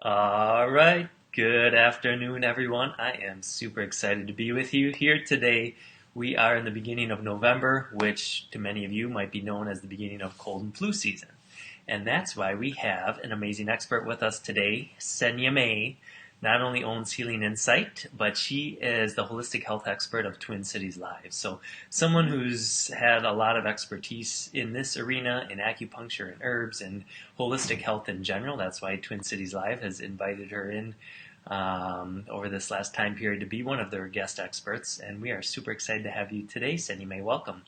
All right. Good afternoon, everyone. I am super excited to be with you here today. We are in the beginning of November, which to many of you might be known as the beginning of cold and flu season. And that's why we have an amazing expert with us today, Senia Mae. Not only owns Healing Insight, but she is the holistic health expert of Twin Cities Live. So someone who's had a lot of expertise in this arena, in acupuncture and herbs and holistic health in general. That's why Twin Cities Live has invited her in over this last time period to be one of their guest experts. And we are super excited to have you today, Senia Mae. Welcome.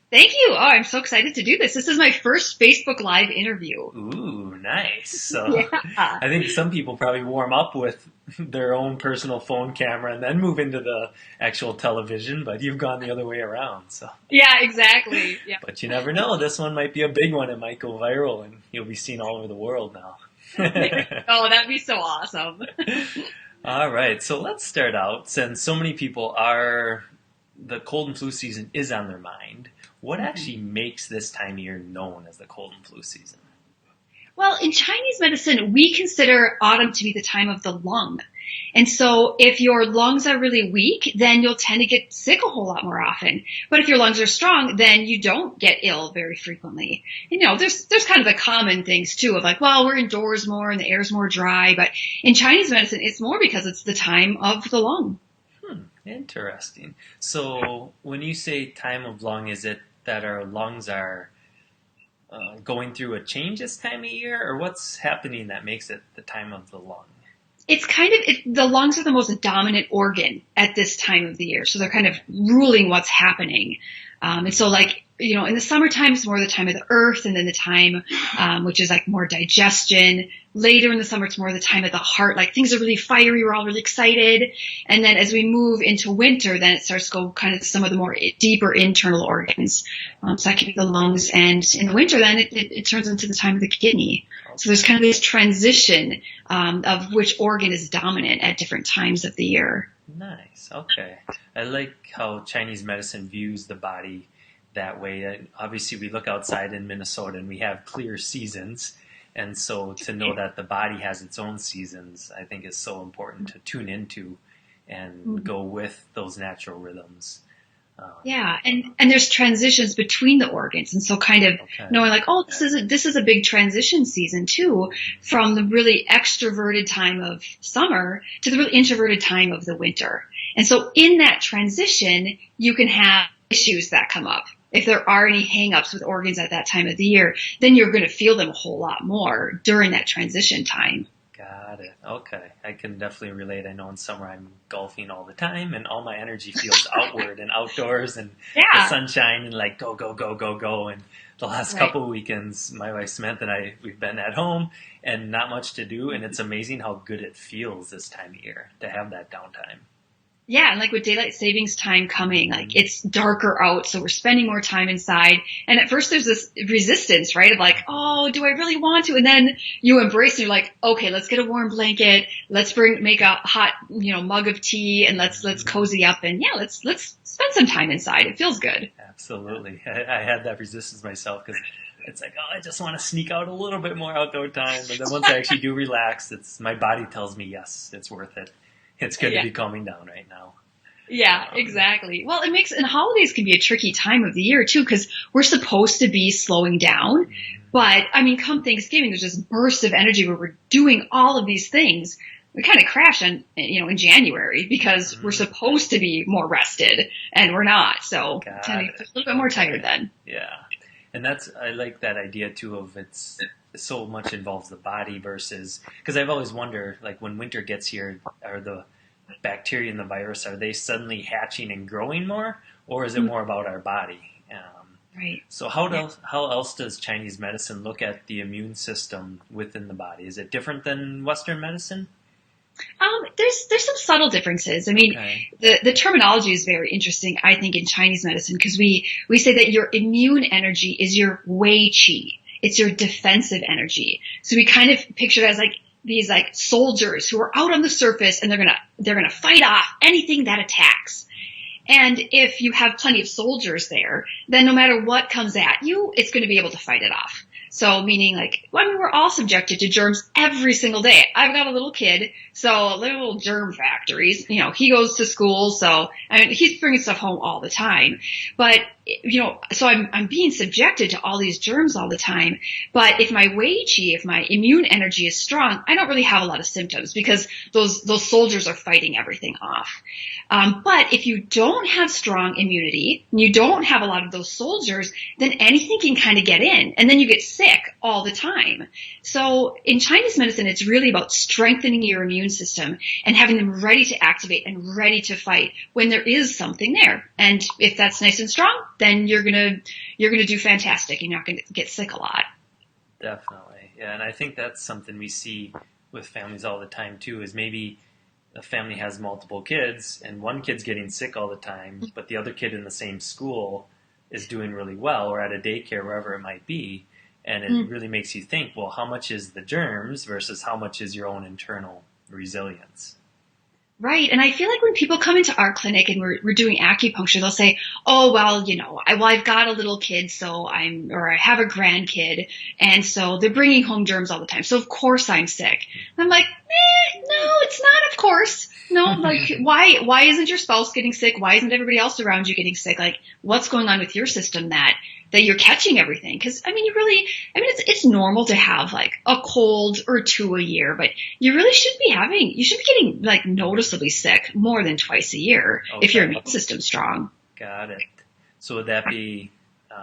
Thank you. Oh, I'm so excited to do this. This is my first Facebook Live interview. Ooh, nice. So Yeah. I think some people probably warm up with their own personal phone camera and then move into the actual television, but you've gone the other way around. So, Yeah, exactly. Yeah. but you never know. This one might be a big one. It might go viral and you'll be seen all over the world now. Oh, that'd be so awesome. All right. So let's start out since so many people are, the cold and flu season is on their mind. What actually makes this time of year known as the cold and flu season? Well, in Chinese medicine, we consider autumn to be the time of the lung. And so if your lungs are really weak, then you'll tend to get sick a whole lot more often. But if your lungs are strong, then you don't get ill very frequently. There's kind of the common things too of like, well, we're indoors more and the air's more dry. But in Chinese medicine, it's more because it's the time of the lung. Interesting. So when you say time of lung, is it that our lungs are going through a change this time of year, or what's happening that makes it the time of the lung? It's the lungs are the most dominant organ at this time of the year. So they're kind of ruling what's happening. And so in the summertime, it's more the time of the earth, and then the time, which is like more digestion. Later in the summer, it's more the time of the heart. Like things are really fiery. We're all really excited. And then as we move into winter, then it starts to go kind of some of the more deeper internal organs. So that can be the lungs. And in the winter, then it turns into the time of the kidney. So there's kind of this transition, of which organ is dominant at different times of the year. Nice. Okay. I like how Chinese medicine views the body that way. And obviously, we look outside in Minnesota and we have clear seasons. And so to know that the body has its own seasons, I think is so important to tune into and go with those natural rhythms. Yeah, and there's transitions between the organs, and so kind of knowing like, oh, this is a big transition season too, from the really extroverted time of summer to the really introverted time of the winter. And so in that transition, you can have issues that come up. If there are any hang-ups with organs at that time of the year, then you're going to feel them a whole lot more during that transition time. Got it. Okay. I can definitely relate. I know in summer I'm golfing all the time and all my energy feels outward and outdoors and the Yeah, sunshine and like go, go, go, go, go. And the last right. couple of weekends, my wife Samantha and we've been at home and not much to do. And it's amazing how good it feels this time of year to have that downtime. Yeah, and like with daylight savings time coming, like it's darker out, so we're spending more time inside. And at first there's this resistance, right? Of like, oh, do I really want to? And then you embrace and you're like, okay, let's get a warm blanket. Let's make a hot, mug of tea and let's cozy up and yeah, let's spend some time inside. It feels good. Absolutely. I had that resistance myself because it's like, oh, I just want to sneak out a little bit more outdoor time. But then once I actually do relax, my body tells me, yes, it's worth it. It's good to Yeah. be calming down right now. Yeah, exactly. Well, and holidays can be a tricky time of the year too, because we're supposed to be slowing down. But I mean, come Thanksgiving, there's this burst of energy where we're doing all of these things. We kind of crash in January because we're supposed to be more rested and we're not. So tend to get a little bit more tired then. Yeah. And I like that idea too of it's so much involves the body versus, because I've always wondered, like when winter gets here, are the bacteria and the virus, are they suddenly hatching and growing more, or is it more about our body? Right. So how else does Chinese medicine look at the immune system within the body? Is it different than Western medicine? There's some subtle differences. I mean, the terminology is very interesting, I think, in Chinese medicine because we say that your immune energy is your wei qi. It's your defensive energy. So we kind of picture it as like these like soldiers who are out on the surface and they're gonna fight off anything that attacks. And if you have plenty of soldiers there, then no matter what comes at you, it's going to be able to fight it off. So meaning like, well, I mean, we're all subjected to germs every single day. I've got a little kid, so little germ factories, he goes to school. So I mean, he's bringing stuff home all the time, but so I'm being subjected to all these germs all the time. But if my Wei Qi, if my immune energy is strong, I don't really have a lot of symptoms because those soldiers are fighting everything off. But if you don't have strong immunity, and you don't have a lot of those soldiers, then anything can kind of get in, and then you get sick all the time. So in Chinese medicine, it's really about strengthening your immune system and having them ready to activate and ready to fight when there is something there. And if that's nice and strong, then you're gonna do fantastic. You're not gonna get sick a lot. Definitely. Yeah, and I think that's something we see with families all the time too, is maybe a family has multiple kids and one kid's getting sick all the time, but the other kid in the same school is doing really well, or at a daycare, wherever it might be. And it really makes you think, well, how much is the germs versus how much is your own internal resilience? Right. And I feel like when people come into our clinic and we're doing acupuncture, they'll say, oh, well, I've got a little kid, or I have a grandkid, and so they're bringing home germs all the time. So of course I'm sick. And I'm like, no, it's not of course. No, like, why isn't your spouse getting sick? Why isn't everybody else around you getting sick? Like, what's going on with your system that you're catching everything? Because, I mean, it's normal to have like a cold or two a year, but you should be getting like noticeably sick more than twice a year if your immune system's strong. Got it. So would that be,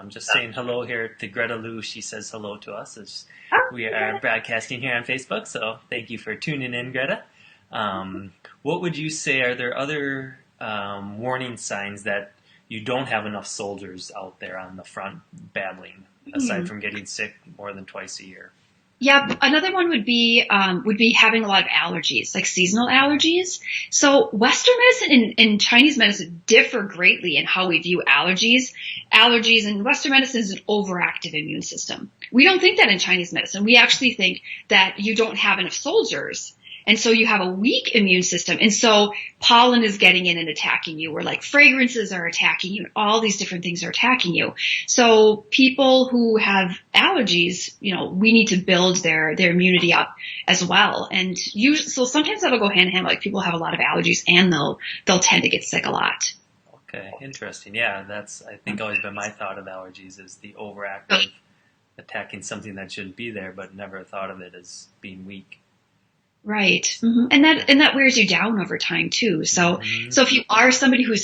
just saying hello here to Greta Lou. She says hello to us as we are broadcasting here on Facebook. So thank you for tuning in, Greta. What would you say, are there other warning signs that you don't have enough soldiers out there on the front battling, aside from getting sick more than twice a year? Yeah, another one would be having a lot of allergies, like seasonal allergies. So Western medicine and Chinese medicine differ greatly in how we view allergies. Allergies in Western medicine is an overactive immune system. We don't think that in Chinese medicine. We actually think that you don't have enough soldiers. And so you have a weak immune system. And so pollen is getting in and attacking you, or like fragrances are attacking you, and all these different things are attacking you. So people who have allergies, we need to build their immunity up as well. And so sometimes that'll go hand in hand, like people have a lot of allergies and they'll tend to get sick a lot. Okay, interesting. Yeah, that's, I think, always been my thought of allergies, is the overactive attacking something that shouldn't be there, but never thought of it as being weak. Right. Mm-hmm. And that wears you down over time too. So if you are somebody who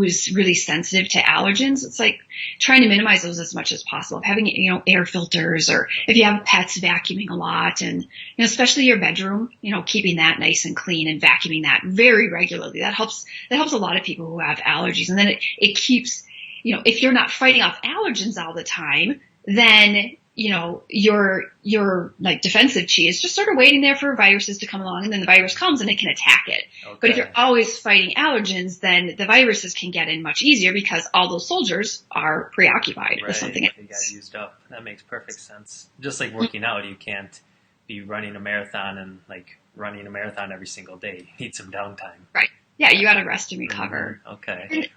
is really sensitive to allergens, it's like trying to minimize those as much as possible. Having, air filters, or if you have pets, vacuuming a lot, and, especially your bedroom, keeping that nice and clean and vacuuming that very regularly. That helps a lot of people who have allergies. And then it keeps, if you're not fighting off allergens all the time, then your like defensive qi is just sort of waiting there for viruses to come along, and then the virus comes and it can attack it. Okay. But if you're always fighting allergens, then the viruses can get in much easier because all those soldiers are preoccupied with something else. They got used up. That makes perfect sense. Just like working out, you can't be running a marathon every single day. You need some downtime. Right. Yeah, you got to rest and recover. Okay. And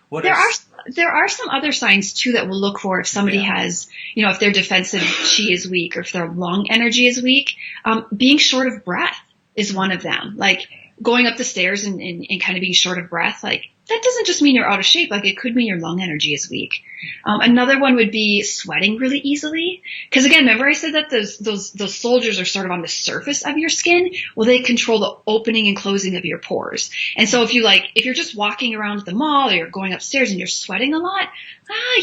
there are some other signs too that we'll look for if somebody has, if their defensive qi is weak, or if their lung energy is weak. Being short of breath is one of them. Like going up the stairs and kind of being short of breath, like that doesn't just mean you're out of shape. Like it could mean your lung energy is weak. Another one would be sweating really easily. Because again, remember I said that those soldiers are sort of on the surface of your skin. Well, they control the opening and closing of your pores. And so if you're just walking around the mall, or you're going upstairs and you're sweating a lot,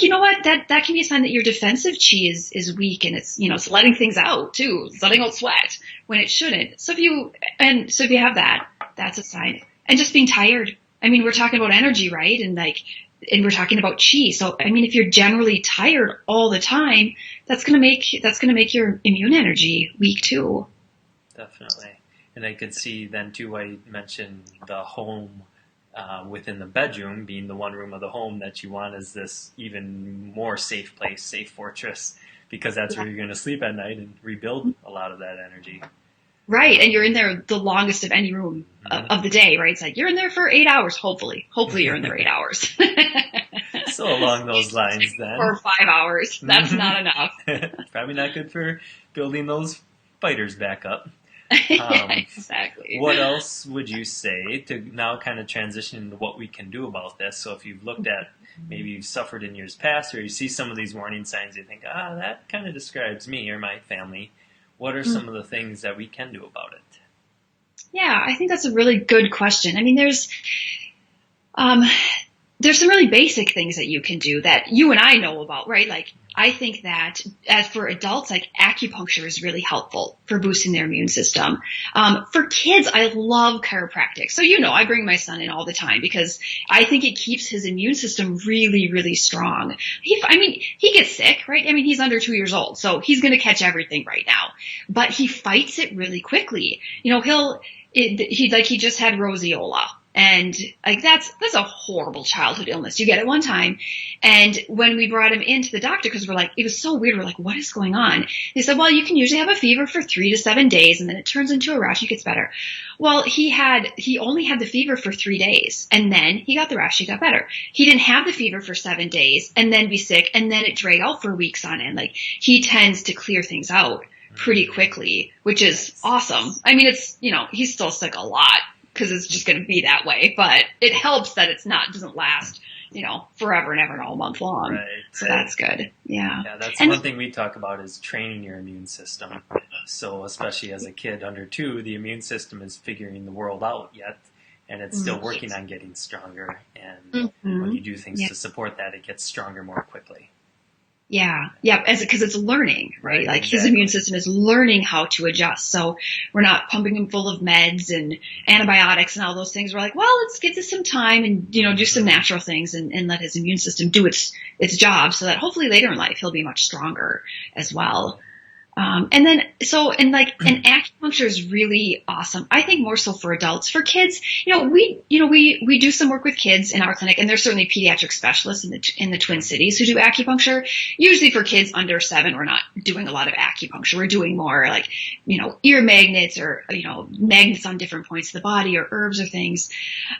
you know what? That can be a sign that your defensive qi is weak, and it's letting things out too. It's letting out sweat when it shouldn't. So if you have that, that's a sign. And just being tired. I mean, we're talking about energy, right? And we're talking about qi. So, I mean, if you're generally tired all the time, that's going to make your immune energy weak too. Definitely. And I could see then too why you mentioned the home within the bedroom being the one room of the home that you want as this even more safe place, safe fortress, because that's where you're going to sleep at night and rebuild a lot of that energy. Right, and you're in there the longest of any room of the day, right? It's like you're in there for 8 hours, hopefully. Hopefully you're in there 8 hours. So along those lines then. For 5 hours. That's not enough. Probably not good for building those fighters back up. Exactly. What else would you say to now kind of transition into what we can do about this? So if you've looked at, maybe you've suffered in years past, or you see some of these warning signs, you think, that kind of describes me or my family. What are some of the things that we can do about it? Yeah, I think that's a really good question. I mean, there's some really basic things that you can do that you and I know about, right? Like, I think that as for adults, like acupuncture is really helpful for boosting their immune system. For kids, I love chiropractic. So, I bring my son in all the time because I think it keeps his immune system really, really strong. He gets sick, right? I mean, he's under 2 years old, so he's going to catch everything right now, but he fights it really quickly. He just had roseola. And like that's a horrible childhood illness. You get it one time. And when we brought him into the doctor, because it was so weird. We're like, what is going on? They said, well, you can usually have a fever for 3 to 7 days and then it turns into a rash. It gets better. Well, he only had the fever for 3 days and then he got the rash. He got better. He didn't have the fever for 7 days and then be sick and then it dragged out for weeks on end. Like he tends to clear things out pretty quickly, which is awesome. I mean, it's, he's still sick a lot, because it's just going to be that way. But it helps that doesn't last, forever and ever and all month long. Right. So that's good. Yeah. Yeah, that's one thing we talk about is training your immune system. So especially as a kid under 2, the immune system is figuring the world out yet, and it's still working on getting stronger. And when you do things to support that, it gets stronger more quickly. Yeah. Because it's learning, right? Like exactly. His immune system is learning how to adjust. So we're not pumping him full of meds and antibiotics and all those things. We're like, well, let's give this some time and, do some natural things and let his immune system do its job so that hopefully later in life he'll be much stronger as well. And acupuncture is really awesome. I think more so for adults. For kids, we do some work with kids in our clinic, and there's certainly pediatric specialists in the Twin Cities who do acupuncture. Usually for kids under 7, we're not doing a lot of acupuncture. We're doing more like, ear magnets or, magnets on different points of the body or herbs or things.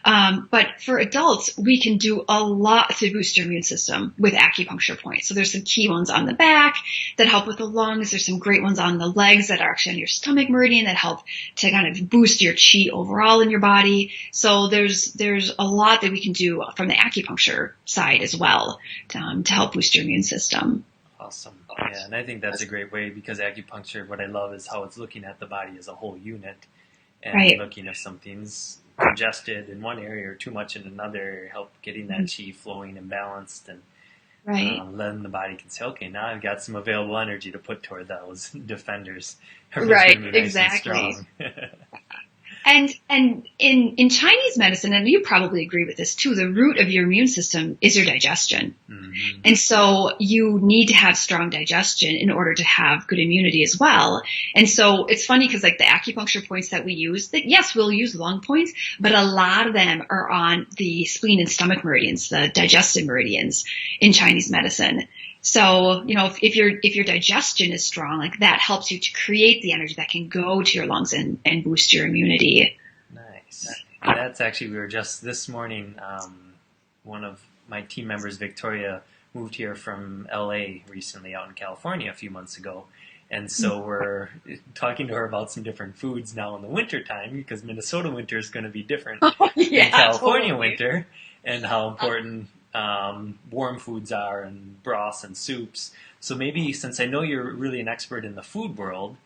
But for adults, we can do a lot to boost your immune system with acupuncture points. So there's some key ones on the back that help with the lungs. There's some great ones on the legs that are actually on your stomach meridian that help to kind of boost your chi overall in your body. So there's a lot that we can do from the acupuncture side as well to help boost your immune system. Awesome. Yeah, and I think that's a great way because acupuncture, what I love is how it's looking at the body as a whole unit and looking if something's congested in one area or too much in another area, help getting that chi flowing and balanced and then the body can say, okay, now I've got some available energy to put toward those defenders. Right, exactly. And in Chinese medicine, and you probably agree with this too, the root of your immune system is your digestion. Mm-hmm. And so you need to have strong digestion in order to have good immunity as well. And so it's funny because like the acupuncture points that we use, yes, we'll use lung points, but a lot of them are on the spleen and stomach meridians, the digestive meridians in Chinese medicine. So, if your digestion is strong, like that helps you to create the energy that can go to your lungs and boost your immunity. Nice. That's actually, we were just this morning, one of my team members, Victoria, moved here from LA recently out in California a few months ago. And so we're talking to her about some different foods now in the winter time because Minnesota winter is going to be different than California winter, and how important warm foods are and broths and soups. So maybe since I know you're really an expert in the food world,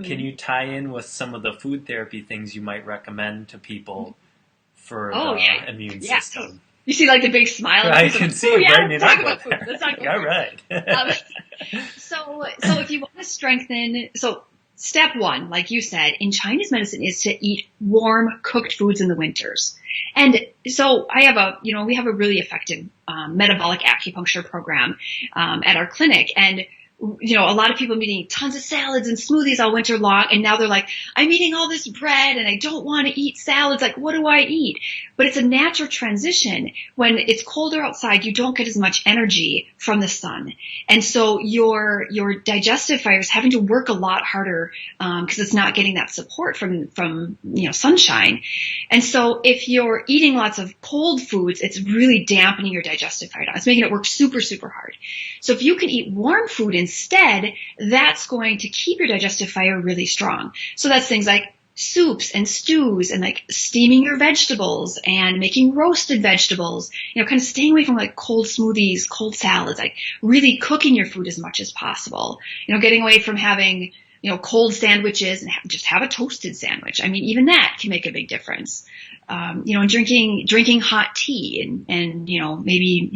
can you tie in with some of the food therapy things you might recommend to people for the immune system? You see like the big smile. I can see it brightening up. Let's talk about food. All right. So if you want to strengthen, step 1, like you said, in Chinese medicine is to eat warm cooked foods in the winters. And so we have a really effective metabolic acupuncture program at our clinic. And a lot of people have been eating tons of salads and smoothies all winter long. And now they're like, I'm eating all this bread and I don't want to eat salads. Like, what do I eat? But it's a natural transition. When it's colder outside, you don't get as much energy from the sun. And so your digestive fire is having to work a lot harder, because it's not getting that support from sunshine. And so if you're eating lots of cold foods, it's really dampening your digestive fire down. It's making it work super, super hard. So if you can eat warm food instead, that's going to keep your digestive fire really strong. So that's things like soups and stews and like steaming your vegetables and making roasted vegetables, kind of staying away from like cold smoothies, cold salads, like really cooking your food as much as possible, getting away from having, cold sandwiches and just have a toasted sandwich. I mean, even that can make a big difference. And drinking hot tea and maybe,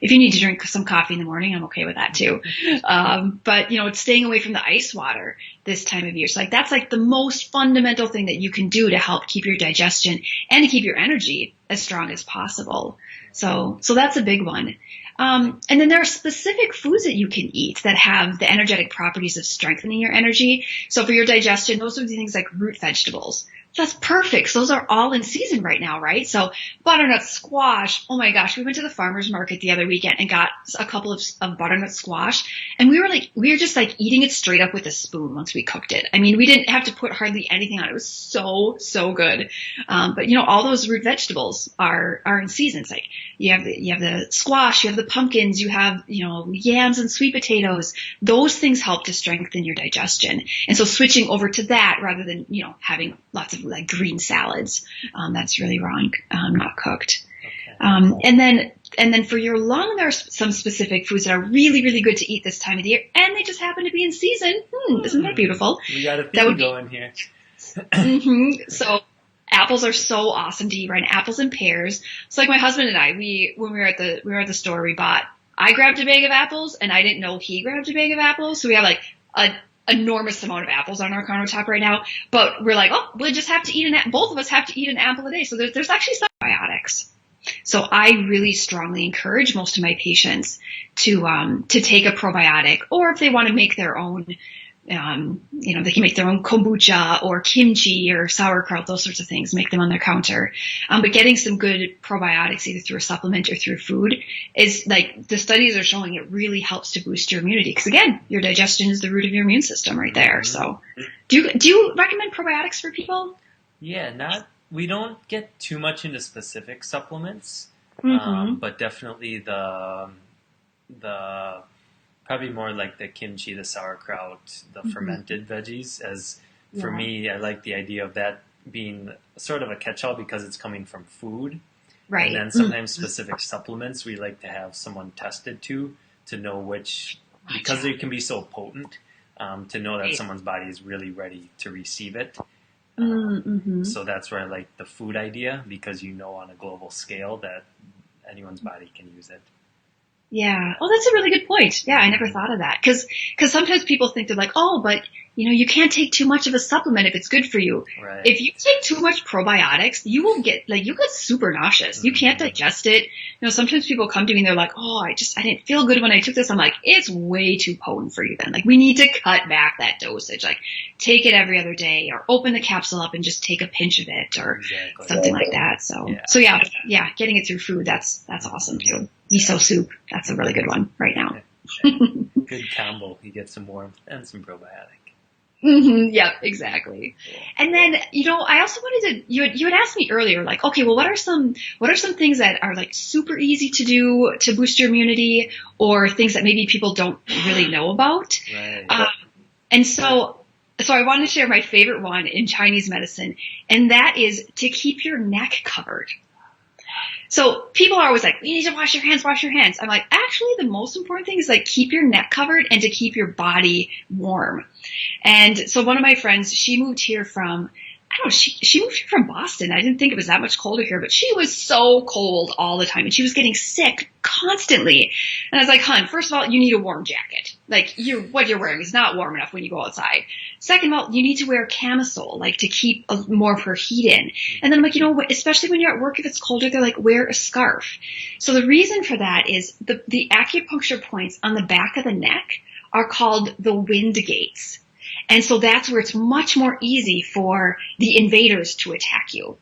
if you need to drink some coffee in the morning, I'm okay with that too. But it's staying away from the ice water this time of year. So like, that's like the most fundamental thing that you can do to help keep your digestion and to keep your energy as strong as possible. So that's a big one. And then there are specific foods that you can eat that have the energetic properties of strengthening your energy. So for your digestion, those would be things like root vegetables. That's perfect. So those are all in season right now, right? So butternut squash. Oh my gosh. We went to the farmer's market the other weekend and got a couple of butternut squash. And we were just like eating it straight up with a spoon once we cooked it. I mean, we didn't have to put hardly anything on it. It was so, so good. But all those root vegetables are in seasons. Like you have the squash, you have the pumpkins, you have, yams and sweet potatoes. Those things help to strengthen your digestion. And so switching over to that rather than, having lots of like green salads, that's really wrong, not cooked. Okay. And then for your lung, there are some specific foods that are really, really good to eat this time of the year, and they just happen to be in season. Isn't that beautiful? We got a theme going here. Mm-hmm. So apples are so awesome to eat, right? Apples and pears. So like my husband and I, when we were at the store, I grabbed a bag of apples, and I didn't know he grabbed a bag of apples. So we have like a enormous amount of apples on our countertop right now, but we're like, we'll just have to eat both of us have to eat an apple a day. So there's actually some probiotics. So I really strongly encourage most of my patients to take a probiotic, or if they want to make their own, they can make their own kombucha or kimchi or sauerkraut, those sorts of things, make them on their counter. But getting some good probiotics either through a supplement or through food is like, the studies are showing it really helps to boost your immunity. Because again, your digestion is the root of your immune system right there. So do you recommend probiotics for people? Yeah, we don't get too much into specific supplements, but definitely the probably more like the kimchi, the sauerkraut, the fermented veggies. For me, I like the idea of that being sort of a catch-all because it's coming from food. Right. And then sometimes specific supplements we like to have someone tested to know which, because they can be so potent, to know that someone's body is really ready to receive it. So that's where I like the food idea, because on a global scale that anyone's body can use it. Yeah. Oh, that's a really good point. Yeah, I never thought of that. Because sometimes people think they're like, but you can't take too much of a supplement if it's good for you. Right. If you take too much probiotics, you'll get super nauseous. You can't digest it. Sometimes people come to me and they're like, I didn't feel good when I took this. I'm like, it's way too potent for you then. Like, we need to cut back that dosage. Like, take it every other day, or open the capsule up and just take a pinch of it, or something like that. So yeah, getting it through food, that's awesome too. Miso soup, that's a really good one right now. Good combo. You get some warmth and some probiotic. Yeah, exactly. And then, I also wanted to, you had asked me earlier, like, okay, well, what are some things that are like super easy to do to boost your immunity, or things that maybe people don't really know about? Right. And so I wanted to share my favorite one in Chinese medicine, and that is to keep your neck covered. So people are always like, you need to wash your hands. I'm like, actually, the most important thing is like keep your neck covered and to keep your body warm. And so one of my friends, she moved here from, she moved here from Boston. I didn't think it was that much colder here, but she was so cold all the time, and she was getting sick constantly. And I was like, hon, first of all, you need a warm jacket. Like, what you're wearing is not warm enough when you go outside. Second of all, you need to wear a camisole, like to keep more of her heat in. And then I'm like, especially when you're at work, if it's colder, they're like, wear a scarf. So the reason for that is the acupuncture points on the back of the neck are called the wind gates. And so that's where it's much more easy for the invaders to attack you.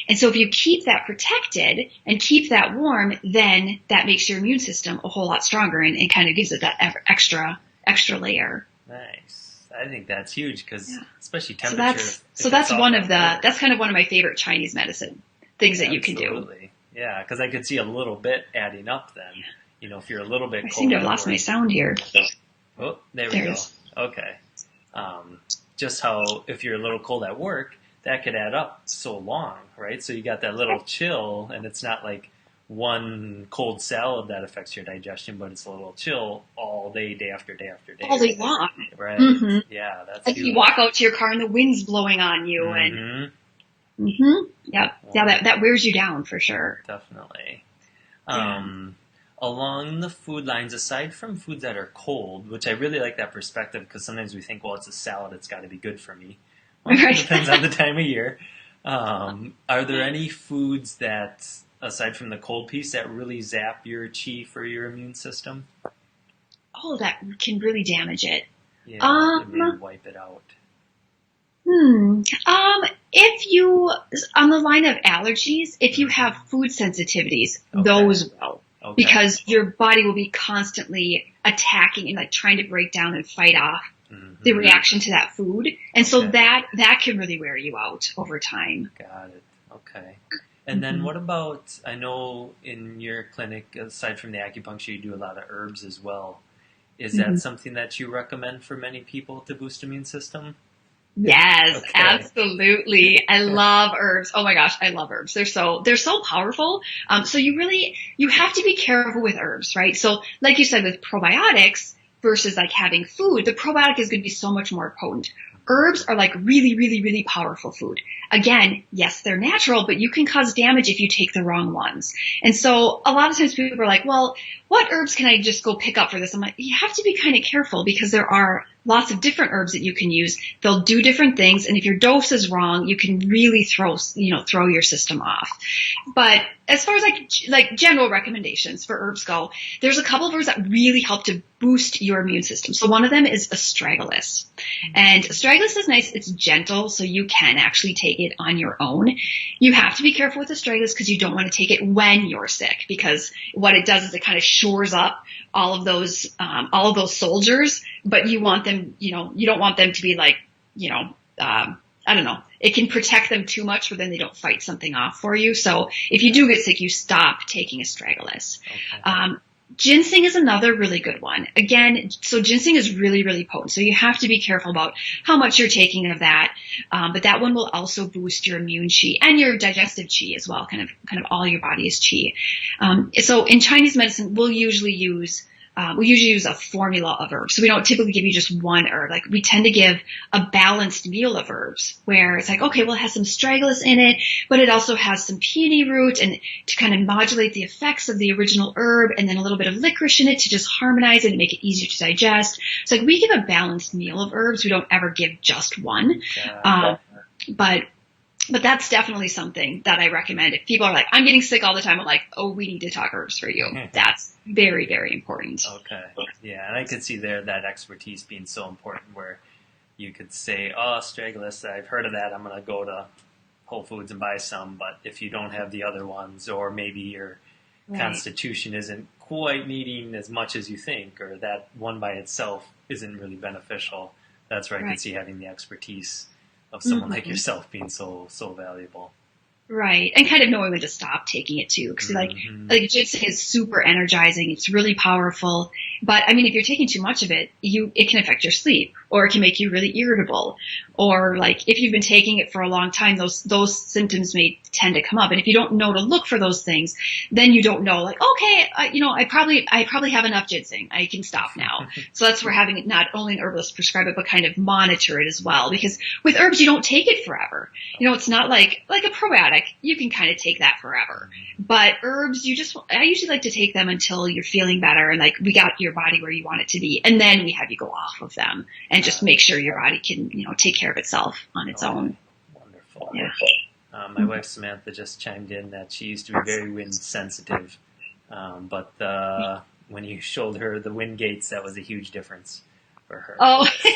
And so if you keep that protected and keep that warm, then that makes your immune system a whole lot stronger and kind of gives it that extra layer. Nice. I think that's huge because especially So temperature. that's that's kind of one of my favorite Chinese medicine things that you can do. Absolutely. Yeah, because I could see a little bit adding up then. You know, if you're a little bit I cold. seem to have lost my sound here. Oh, there we go. Okay. Just how if you're a little cold at work, that could add up so long, right? So you got that little chill, and it's not like one cold salad that affects your digestion, but it's a little chill all day, day after day after day. All day long. Right. Mm-hmm. Yeah, that's like huge. you walk out to your car and the wind's blowing on you, and yep, yeah, that wears you down for sure. Definitely. Along the food lines, aside from foods that are cold, which I really like that perspective because sometimes we think, well, it's a salad, it's got to be good for me. Well, it depends on the time of year. Are there any foods that, aside from the cold piece, that really zap your chi for your immune system? Oh, that can really damage it. Yeah, maybe wipe it out. If you, on the line of allergies, if you have food sensitivities, those will. Okay. Because your body will be constantly attacking and like trying to break down and fight off the reaction to that food. And so that can really wear you out over time. Got it. Okay. And then what about, I know in your clinic, aside from the acupuncture, you do a lot of herbs as well. Is that something that you recommend for many people to boost immune system? Yes, absolutely. I love herbs. Oh my gosh, I love herbs. They're so powerful. So you have to be careful with herbs, right? So like you said, with probiotics versus like having food, the probiotic is going to be so much more potent. Herbs are like really, really, really powerful food. Again, yes, they're natural, but you can cause damage if you take the wrong ones. And so a lot of times people are like, well, what herbs can I just go pick up for this? I'm like, you have to be kind of careful because there are lots of different herbs that you can use. They'll do different things. And if your dose is wrong, you can really throw your system off. But as far as like general recommendations for herbs go, there's a couple of herbs that really help to boost your immune system. So one of them is astragalus. And astragalus is nice. It's gentle, so you can actually take it on your own. You have to be careful with astragalus because you don't want to take it when you're sick, because what it does is it kind of shores up all of those soldiers, but you want them, you don't want them to be like, I don't know. It can protect them too much, but then they don't fight something off for you. So if you do get sick, you stop taking astragalus. Okay. Ginseng is another really good one. Again, so ginseng is really, really potent. So you have to be careful about how much you're taking of that. But that one will also boost your immune chi and your digestive chi as well, kind of all your body's chi. So in Chinese medicine, we'll usually use a formula of herbs. So we don't typically give you just one herb. Like we tend to give a balanced meal of herbs where it's like, okay, well, it has some astragalus in it, but it also has some peony root and to kind of modulate the effects of the original herb, and then a little bit of licorice in it to just harmonize it and make it easier to digest. So like we give a balanced meal of herbs. We don't ever give just one. But that's definitely something that I recommend. If people are like, I'm getting sick all the time, I'm like, oh, we need to talk herbs for you. That's very, very important. Okay. Yeah, and I could see there that expertise being so important where you could say, oh, astragalus, I've heard of that. I'm going to go to Whole Foods and buy some. But if you don't have the other ones, or maybe your constitution isn't quite needing as much as you think, or that one by itself isn't really beneficial, that's where I could see having the expertise of someone like yourself being so valuable. Right. And kind of knowing when to stop taking it too. Because like ginseng is super energizing. It's really powerful. But I mean, if you're taking too much of it, it can affect your sleep, or it can make you really irritable. Or like if you've been taking it for a long time, those symptoms may tend to come up. And if you don't know to look for those things, then you don't know like, okay, I probably have enough ginseng. I can stop now. So that's where having not only an herbalist prescribe it, but kind of monitor it as well. Because with herbs, you don't take it forever. It's not like a probiotic. You can kind of take that forever. But herbs, I usually like to take them until you're feeling better and like we got your body where you want it to be. And then we have you go off of them and just make sure your body can, take care of itself on its own. Wonderful. Yeah. My wife Samantha just chimed in that she used to be very wind sensitive. But when you showed her the wind gates, that was a huge difference for her. Oh, So,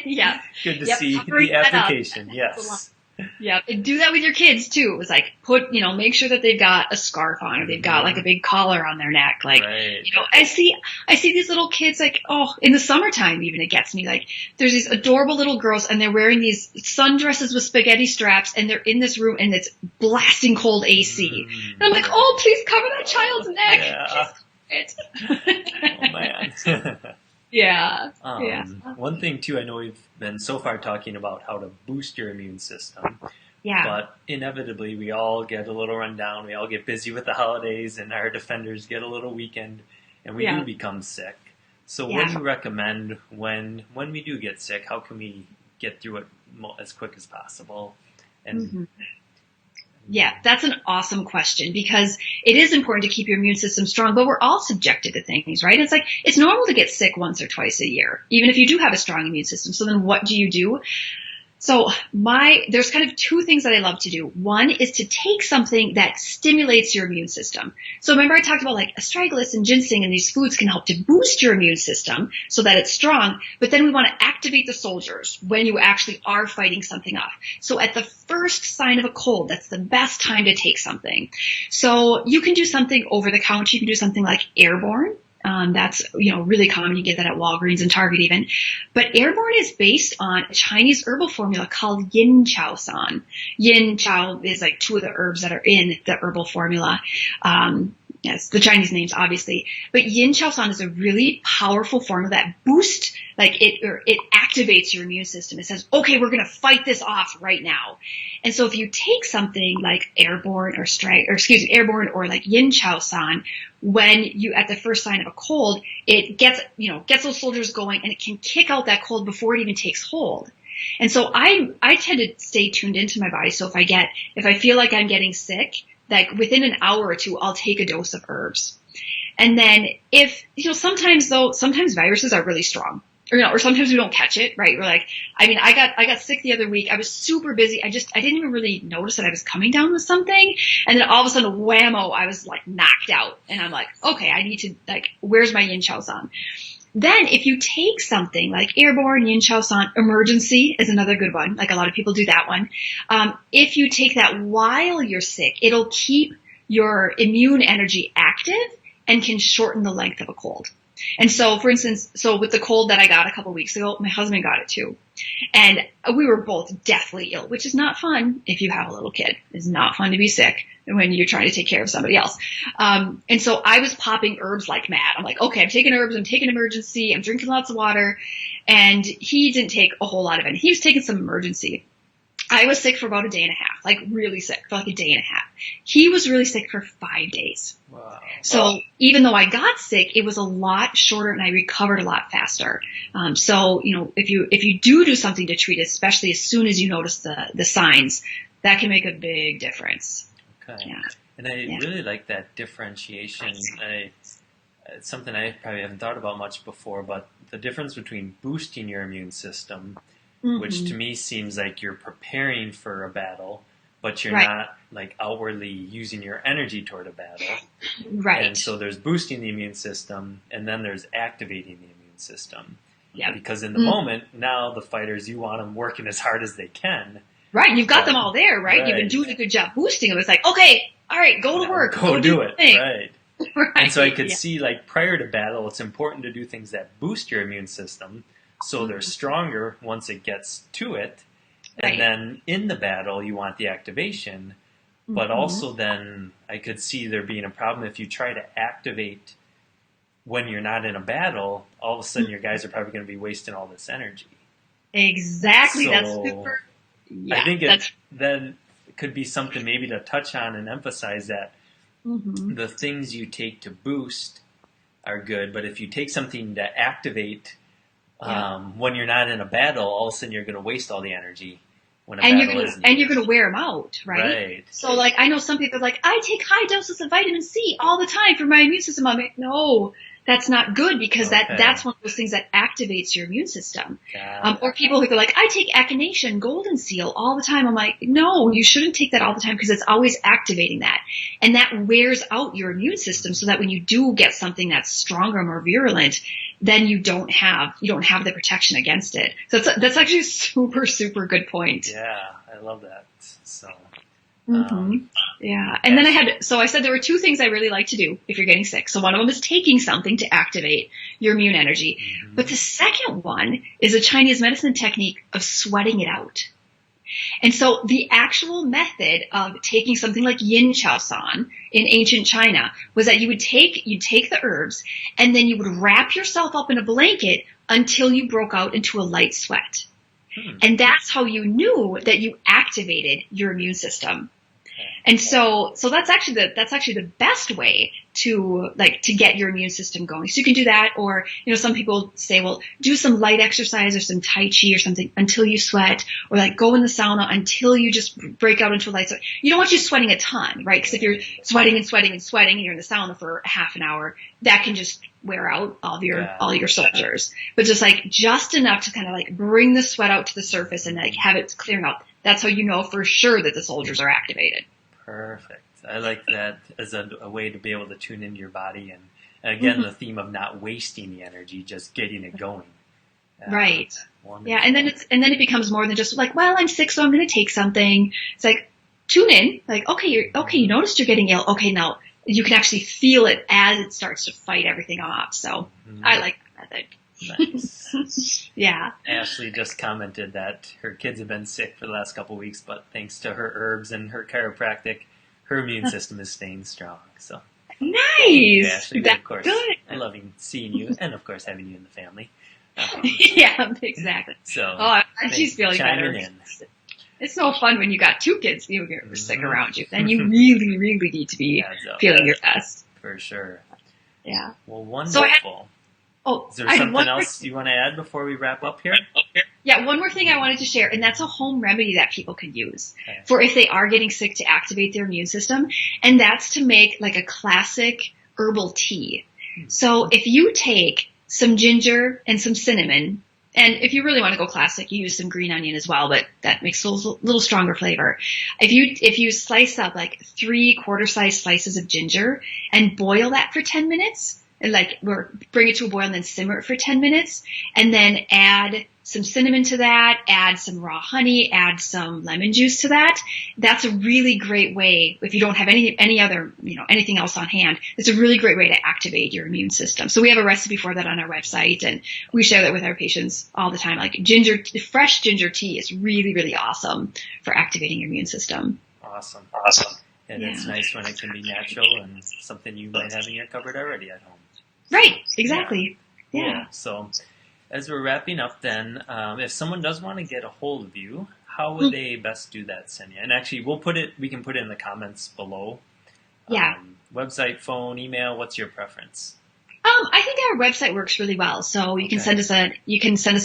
yeah. good to Yep, see covering the that up. application. Yes. Yeah, and do that with your kids too. It's like make sure that they've got a scarf on or they've got like a big collar on their neck. Like, Right. I see these little kids like, oh, in the summertime even it gets me. Like, there's these adorable little girls and they're wearing these sundresses with spaghetti straps and they're in this room and it's blasting cold AC. And I'm like, oh, please cover that child's neck. Yeah. Oh man. Yeah. One thing too, I know we've been so far talking about how to boost your immune system. Yeah. But inevitably, we all get a little run down. We all get busy with the holidays, and our defenders get a little weakened, and we do become sick. So, what do you recommend when we do get sick? How can we get through it as quick as possible? And Yeah, that's an awesome question because it is important to keep your immune system strong, but we're all subjected to things, right? It's like, it's normal to get sick once or twice a year, even if you do have a strong immune system. So then what do you do? So there's kind of two things that I love to do. One is to take something that stimulates your immune system. So remember I talked about like astragalus and ginseng and these foods can help to boost your immune system so that it's strong. But then we want to activate the soldiers when you actually are fighting something off. So at the first sign of a cold, that's the best time to take something. So you can do something over the counter. You can do something like Airborne. That's, really common. You get that at Walgreens and Target even. But Airborne is based on a Chinese herbal formula called Yin Chao San. Yin Chao is like two of the herbs that are in the herbal formula. Yes, the Chinese names, obviously. But Yin Chao San is a really powerful formula that boosts, it activates your immune system. It says, okay, we're going to fight this off right now. And so if you take something like Airborne Airborne or like Yin Chao San, when you, at the first sign of a cold, it gets those soldiers going and it can kick out that cold before it even takes hold. And so I tend to stay tuned into my body. So if I feel like I'm getting sick, like within an hour or two, I'll take a dose of herbs. And then sometimes viruses are really strong or sometimes we don't catch it, right? We're like, I got sick the other week. I was super busy. I didn't even really notice that I was coming down with something. And then all of a sudden, whammo, I was like knocked out. And I'm like, okay, I need to where's my Yin Chao San? Then if you take something like Airborne, Yin Chao San, Emergency is another good one. Like a lot of people do that one. If you take that while you're sick, it'll keep your immune energy active and can shorten the length of a cold. And so, for instance, with the cold that I got a couple of weeks ago, my husband got it too. And we were both deathly ill, which is not fun if you have a little kid. It's not fun to be sick when you're trying to take care of somebody else. And so I was popping herbs like mad. I'm like, okay, I'm taking herbs, I'm taking Emergency, I'm drinking lots of water. And he didn't take a whole lot of it. He was taking some Emergency. I was sick for about a day and a half, like really sick for like a day and a half. He was really sick for 5 days. Wow. So even though I got sick, it was a lot shorter and I recovered a lot faster. So if you do something to treat it, especially as soon as you notice the signs, that can make a big difference. Okay. Yeah. And I really like that differentiation. It's something I probably haven't thought about much before, but the difference between boosting your immune system, which to me seems like you're preparing for a battle, but you're not like outwardly using your energy toward a battle. Right. And so there's boosting the immune system, and then there's activating the immune system. Yeah. Because in the moment, now the fighters, you want them working as hard as they can. Right. You've got them all there, right? You've been doing a good job boosting them. It's like, okay, all right, go to work. Go do it. Right. Right. And so I could see, like, prior to battle, it's important to do things that boost your immune system so they're stronger once it gets to it. And then in the battle, you want the activation. But also then I could see there being a problem if you try to activate when you're not in a battle, all of a sudden your guys are probably going to be wasting all this energy. Exactly. So that's super. Yeah, I think then it could be something maybe to touch on and emphasize that the things you take to boost are good, but if you take something to activate when you're not in a battle, all of a sudden you're going to waste all the energy when a battle isn't. And you're going to wear them out, right? So, like, I know some people are like, I take high doses of vitamin C all the time for my immune system. I'm like, no, that's not good because that's one of those things that activates your immune system. Or people who go like, I take Echinacea, Golden Seal all the time. I'm like, no, you shouldn't take that all the time because it's always activating that. And that wears out your immune system so that when you do get something that's stronger, more virulent, then you don't have the protection against it. So that's actually a super, super good point. Yeah, I love that. So, yeah. And then I said there were two things I really like to do if you're getting sick. So one of them is taking something to activate your immune energy. But the second one is a Chinese medicine technique of sweating it out. And so the actual method of taking something like yin chow san in ancient China was that you'd take the herbs and then you would wrap yourself up in a blanket until you broke out into a light sweat. And that's how you knew that you activated your immune system. And so that's actually the best way to get your immune system going. So you can do that, or, some people say, well, do some light exercise or some Tai Chi or something until you sweat, or go in the sauna until you just break out into a light sweat. You don't want you sweating a ton, right? Because if you're sweating and sweating and sweating, and you're in the sauna for half an hour, that can just wear out all your soldiers. But just enough to kind of bring the sweat out to the surface and have it clearing out. That's how you know for sure that the soldiers are activated. Perfect. I like that as a way to be able to tune into your body, and again, the theme of not wasting the energy, just getting it going. Right. Wonderful. Yeah, and then it becomes more than just well, I'm sick, so I'm going to take something. It's tune in. You noticed you're getting ill. Okay, now you can actually feel it as it starts to fight everything off. So I like that method. Nice. Yeah. Ashley just commented that her kids have been sick for the last couple of weeks, but thanks to her herbs and her chiropractic, her immune system is staying strong. So nice. Thank you, Ashley. That's of course, good. loving seeing you, and of course having you in the family. Yeah, exactly. So she's feeling better. In. It's so fun when you got two kids who are sick around you. Then you really, really need to be feeling your best. For sure. Yeah. Well, wonderful. Is there something else you want to add before we wrap up here? Yeah, one more thing I wanted to share, and that's a home remedy that people can use for if they are getting sick to activate their immune system, and that's to make a classic herbal tea. So if you take some ginger and some cinnamon, and if you really want to go classic, you use some green onion as well, but that makes a little stronger flavor. If you slice up 3 quarter-size slices of ginger and boil that for 10 minutes, and bring it to a boil and then simmer it for 10 minutes, and then add some cinnamon to that, add some raw honey, add some lemon juice to that. That's a really great way, if you don't have any other, anything else on hand, it's a really great way to activate your immune system. So we have a recipe for that on our website, and we share that with our patients all the time. Fresh ginger tea is really, really awesome for activating your immune system. Awesome. And it's nice when it can be natural and something you might have in your cupboard already at home. Right, exactly. Yeah. Cool. So as we're wrapping up then, if someone does want to get a hold of you, how would they best do that, Senia? And actually, we can put it in the comments below. Yeah. Website, phone, email, what's your preference? I think our website works really well. So you can send us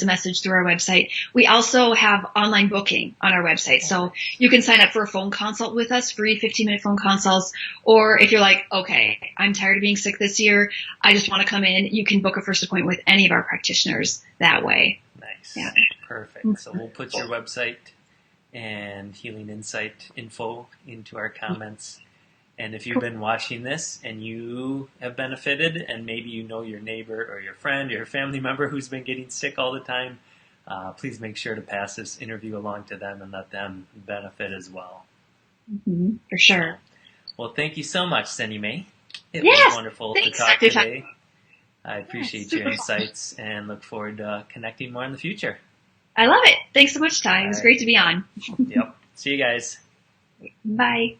a message through our website. We also have online booking on our website. So you can sign up for a phone consult with us, free 15-minute phone consults. Or if you're okay, I'm tired of being sick this year, I just want to come in, you can book a first appointment with any of our practitioners that way. Nice. Yeah. Perfect. So we'll put your website and Healing Insight info into our comments. And if you've been watching this and you have benefited, and maybe you know your neighbor or your friend or your family member who's been getting sick all the time, please make sure to pass this interview along to them and let them benefit as well. Mm-hmm, for sure. Well, thank you so much, Senia Mae. It was wonderful to talk today. I appreciate your insights and look forward to connecting more in the future. I love it. Thanks so much, Ty. It was great to be on. Yep. See you guys. Bye.